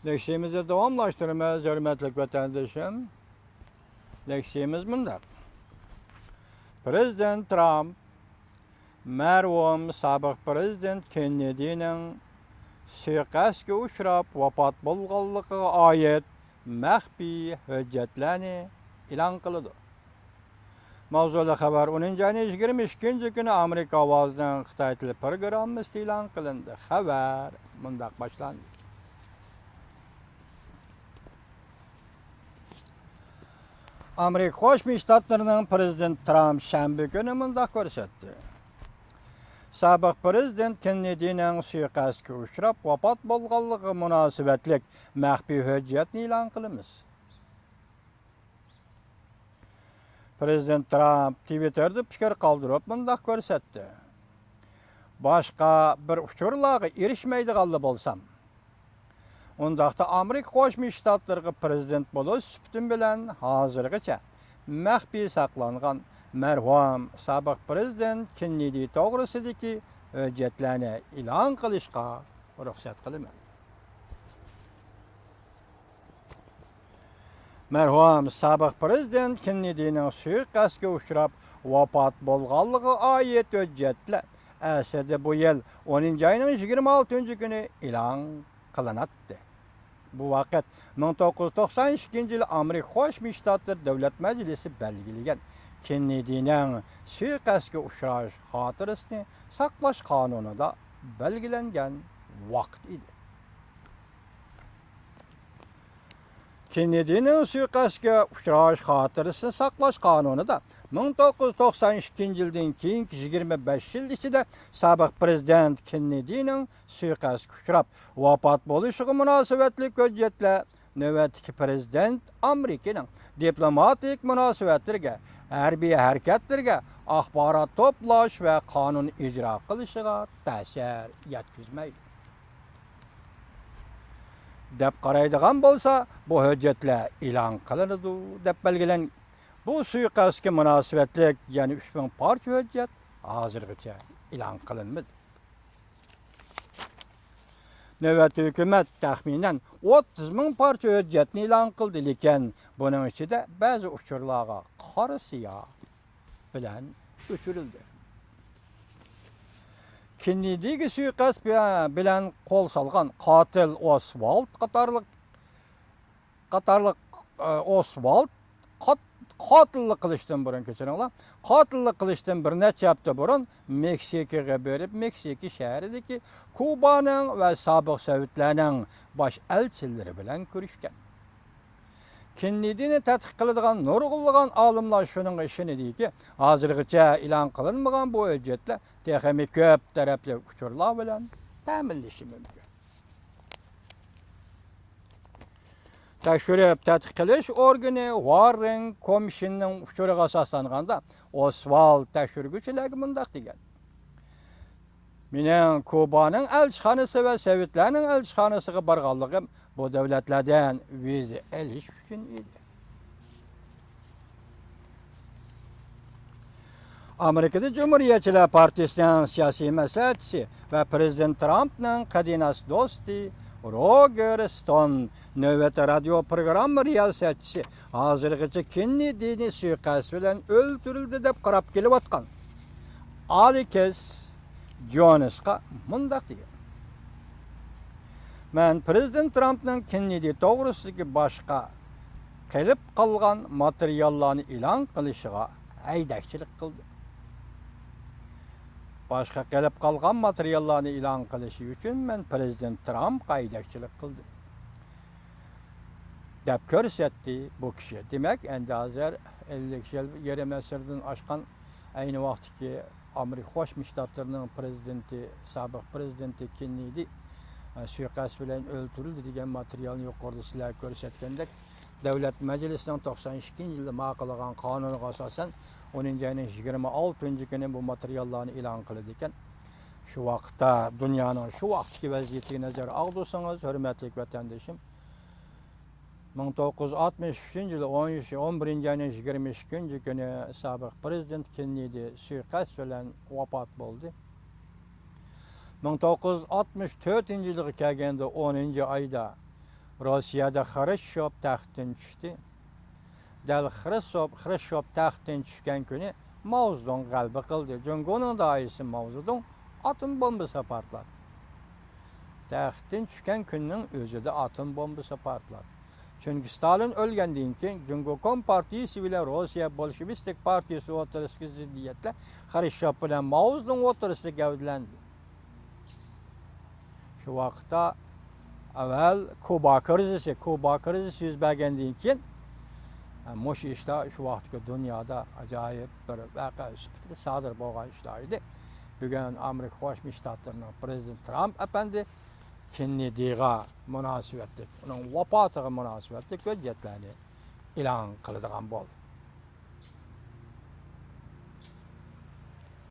Leksiyemizi davamlaştırmaz, hürmetli vatandaşım. Leksiyemiz bunda. Prezident Trump, merhum sabık prezident Kennedy'nin suiqasdga uchrab vafot bo'lganligiga oid maxfiy hujjatlarni e'lon qildi. Mavzuli xabar 10-22 kuni Amerika ovozining Xitoy tili programmasi e'lon qilindi. Xabar mundaq boshlandi. Amerika Qo'shma Shtatlarining prezident Trump shanba kuni mundaq ko'rsatdi. Sabiq prezident Kennedy'ning suiqasdga uchrab vafot bo'lganligi munosabatlik maxfiy hujjatni e'lon qilamiz. Prezident Trump Twitter'da fikr qoldirib mundaq ko'rsatdi. Boshqa bir uchurlarga erishmaydiganlar bo'lsam, undaqda Amerika Qo'shma Shtatlariga prezident bo'lish suhbatim bilan hozirgacha maxfiy saqlangan merhum sabiq prezident Kennedy to'g'risidagi hujjatlarni e'lon qilishga ruxsat qilaman. Merhum sabiq prezident Kennedy'ning suiqasdga uchrab vafot bo'lganligiga oid hujjatlar aslida bu yil 10-26 kuni e'lon qilinadi. Bu vaqt 1992 yil Amerika Qo'shma Shtatlari Davlat Majlisi belgilagan Kennedy'ning suiqasdga uchrash xotirasini saqlash qonunida belgilangan vaqt edi. Kennedy'ning suiqasdga uchrash xotirasini saqlash qonunida 1992 yildan keyingi 25 yil ichida sabiq prezident Kennedy'ning suiqasdga uchrab vafot bo'lishiga munosabatli hujjatlar navbatdagi prezident Amerikaning diplomatik munosabatlarga, harbiy harakatlarga axborot to'plash va qonun ijro qilishiga ta'sir yetkazmaydi deb qaraydigan bo'lsa, bu hujjatlar e'lon qilinadi deb belgilangan. Bu suiqasdga munosabatli yana 3000 parcha hujjat hozirgacha e'lon qilinmadi. Navbatdagi hukumat taxminan 30,000 parcha hujjatni e'lon qildi, lekin buning ichida ba'zi uchurlarga qora siyoh bilan o'chirildi. Kennedy'ga suiqasd bilan qo'l solgan qotil Oswald qatorliq Oswald qotillik qilishdan burun kechiringlar. Qotillik qilishdan bir necha hafta burun Meksikaga berib, Meksika shahridagi Kubaning va sobiq Sovetlarning bosh elchilari bilan ko'rishgan. Kennedy'ni tadqiq qiladigan nurg'unlagan olimlar shuning ishini deyki, hozirgacha e'lon qilinmagan bu hujjatlar texnik ko'p tarafli uchurlar bilan ta'minlanishi mumkin. Tekshirib tadqiq qilish organi Warren Commission'ning uchuriga asoslanganda Oswald tekshiruvchilarga mundaq degan. Mening Kubaning elchixonasi va Sovetlarning elchixonasiga borganligim bu davlatlardan viza olish uchun edi. Amerikada Cumhuriyetçiler Partisining siyosiy maslahatchisi va prezident Trumpning qadinasi do'sti Roger Stone navbatda radio programma riyosatchisi hozirgacha Kennedy'ni suiqasd bilan o'ldirildi deb qarab kelayotgan Alex Jonesga mundaq degan. Men prezident Trumpning Kennedy to'g'risidagi boshqa qilib qolgan materiallarni e'lon qilishiga haydakchilik qildi. Boshqa qilib qolgan materiallarni e'lon qilishi uchun men prezident Trump haydakchilik qildi deb ko'rsatdi bu kishi. Demak, endi hozir 50 yil yarim asrdan oshgan ayni vaqtdagi Amerika Qo'shma Shtatlarining prezidenti, sobiq prezidenti Kennedy suiqasd bilan o'ldirildi degan materialni yuqorida sizlar ko'rsatgandek, Davlat Majlisining 92-yilda ma'qullagan qonuniga asosan 10-26 kuni bu materiallarni e'lon qildi ekan. Shu vaqtda dunyoning shu vaqtdagi vaziyatiga nazar og'dirsangiz, hurmatli vatandoshim, 1963 yil 11-22 kuni sobiq prezident Kennedy suiqasd bilan vafot bo'ldi. 1964 yilga kelganda 10-oyda Rossiyada Xrushchev taxtdan tushdi. Dal Xrushchev taxtdan tushgan kuni Mao Zedong g'alaba qildi. Jungoning doisi Mao Zedong atom bombasi portladi. Taxtdan tushgan kunning o'zida atom bombasi portladi. Chunki Stalin o'lgandan keyin Jungo Kompartiyasi bilan Rossiya Bolshevistik partiyasi o'rtasidagi ziddiyatlar Xrushchev bilan Mao Zedong o'rtasida gavdalandi. Shu vaqtda avval Kuba krizisi yuz bergandan keyin mush ishlar shu vaqtga dunyoda ajoyib bir voqea sifatida sodir bo'lgan ishlar edi. Bugun Amerika Qo'shma Shtatlarining prezidenti Trump apandi Kennedy'ga munosabatli, uning vafotiga munosabatli hujjatlarni e'lon qiladigan bo'ldi.